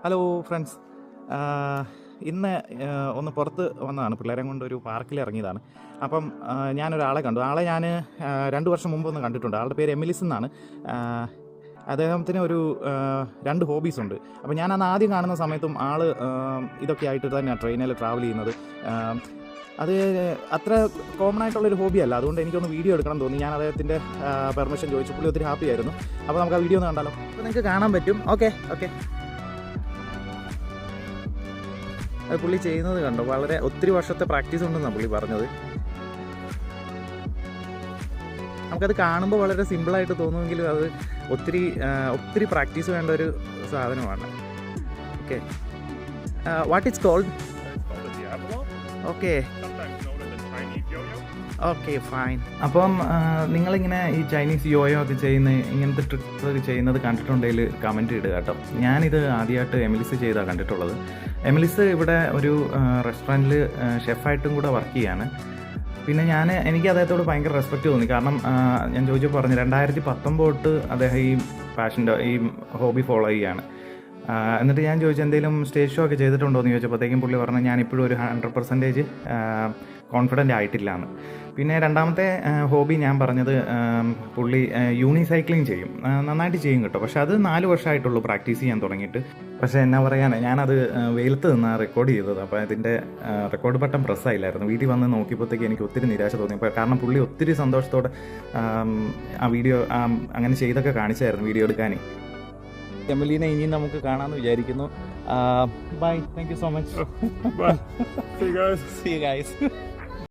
Hello friends, ഇന്ന് ഒന്ന് പുറത്ത് വന്നതാണ്. പിള്ളേരെ കൊണ്ട് ഒരു പാർക്കിൽ ഇറങ്ങിയതാണ്. അപ്പം ഞാനൊരാളെ കണ്ടു. ആളെ ഞാൻ 2 വർഷം മുമ്പ് ഒന്ന് കണ്ടിട്ടുണ്ട്. ആളുടെ പേര് എമിലിസ് എന്നാണ്. അദ്ദേഹത്തിന് ഒരു 2 ഹോബീസ് ഉണ്ട്. അപ്പോൾ ഞാൻ അന്ന് ആദ്യം കാണുന്ന സമയത്തും ആൾ ഇതൊക്കെ ആയിട്ട് തന്നെയാണ് ട്രെയിനിൽ ട്രാവൽ ചെയ്യുന്നത്. അത് അത്ര കോമൺ ആയിട്ടുള്ളൊരു ഹോബിയല്ല. അതുകൊണ്ട് എനിക്കൊന്ന് വീഡിയോ എടുക്കണം തോന്നി. ഞാൻ അദ്ദേഹത്തിൻ്റെ പെർമിഷൻ ചോദിച്ചു. പുള്ളി ഒത്തിരി ഹാപ്പി ആയിരുന്നു. അപ്പോൾ നമുക്ക് ആ വീഡിയോ ഒന്ന് കണ്ടാലോ. അപ്പോൾ നിങ്ങൾക്ക് കാണാൻ പറ്റും. ഓക്കെ അത് പുള്ളി ചെയ്യുന്നത് കണ്ടോ. ഒത്തിരി വർഷത്തെ പ്രാക്ടീസ് ഉണ്ടെന്നാണ് പുള്ളി പറഞ്ഞത്. നമുക്കത് കാണുമ്പോൾ വളരെ സിമ്പിളായിട്ട് തോന്നുമെങ്കിലും അത് ഒത്തിരി പ്രാക്ടീസ് വേണ്ട ഒരു സാധനമാണ്. Okay, what is called? Okay fine. അപ്പം നിങ്ങളിങ്ങനെ ഈ ചൈനീസ് യോയോ ഒക്കെ ഇങ്ങനത്തെ ട്രിക്സ് ഒക്കെ ചെയ്യുന്നത് കണ്ടിട്ടുണ്ടെങ്കിൽ കമൻറ്റ് ഇടുക കേട്ടോ. ഞാനിത് ആദ്യമായിട്ട് എമിലിസ് ചെയ്താണ് കണ്ടിട്ടുള്ളത്. എമിലിസ് ഇവിടെ ഒരു റെസ്റ്റോറൻറ്റിൽ ഷെഫായിട്ടും കൂടെ വർക്ക് ചെയ്യാണ്. പിന്നെ എനിക്ക് അദ്ദേഹത്തോട് ഭയങ്കര റെസ്പെക്റ്റ് തോന്നി. കാരണം ഞാൻ ചോദിച്ചപ്പോൾ പറഞ്ഞു 2019 തൊട്ട് അദ്ദേഹം ഈ ഹോബി ഫോളോ ചെയ്യുകയാണ്. എന്നിട്ട് ഞാൻ ചോദിച്ചു എന്തെങ്കിലും സ്റ്റേജ് ഷോ ഒക്കെ ചെയ്തിട്ടുണ്ടോ എന്ന് ചോദിച്ചപ്പോഴത്തേക്കും പുള്ളി പറഞ്ഞു ഞാനിപ്പോഴും ഒരു 100% കോൺഫിഡൻ്റ് ആയിട്ടില്ല എന്ന്. പിന്നെ രണ്ടാമത്തെ ഹോബി ഞാൻ പറഞ്ഞത് പുള്ളി യൂണിസൈക്ലിംഗ് ചെയ്യും. നന്നായിട്ട് ചെയ്യും കേട്ടോ. പക്ഷെ അത് 4 വർഷമായിട്ടുള്ളൂ പ്രാക്ടീസ് ചെയ്യാൻ തുടങ്ങിയിട്ട്. പക്ഷേ എന്നാ പറയാനാണ്, ഞാനത് വെയിലത്ത് നിന്നാണ് റെക്കോർഡ് ചെയ്തത്. അപ്പോൾ അതിൻ്റെ റെക്കോർഡ് ബട്ടൺ പ്രസ്സായില്ലായിരുന്നു. വീട്ടിൽ വന്ന് നോക്കിയപ്പോഴത്തേക്ക് എനിക്ക് ഒത്തിരി നിരാശ തോന്നി. കാരണം പുള്ളി ഒത്തിരി സന്തോഷത്തോടെ ആ വീഡിയോ അങ്ങനെ ചെയ്തൊക്കെ കാണിച്ചായിരുന്നു വീഡിയോ എടുക്കാനേ. എമിലിനെ ഇനി നമുക്ക് കാണാമെന്ന് വിചാരിക്കുന്നു. Bye, thank you so much. Bye. See you guys. See you guys.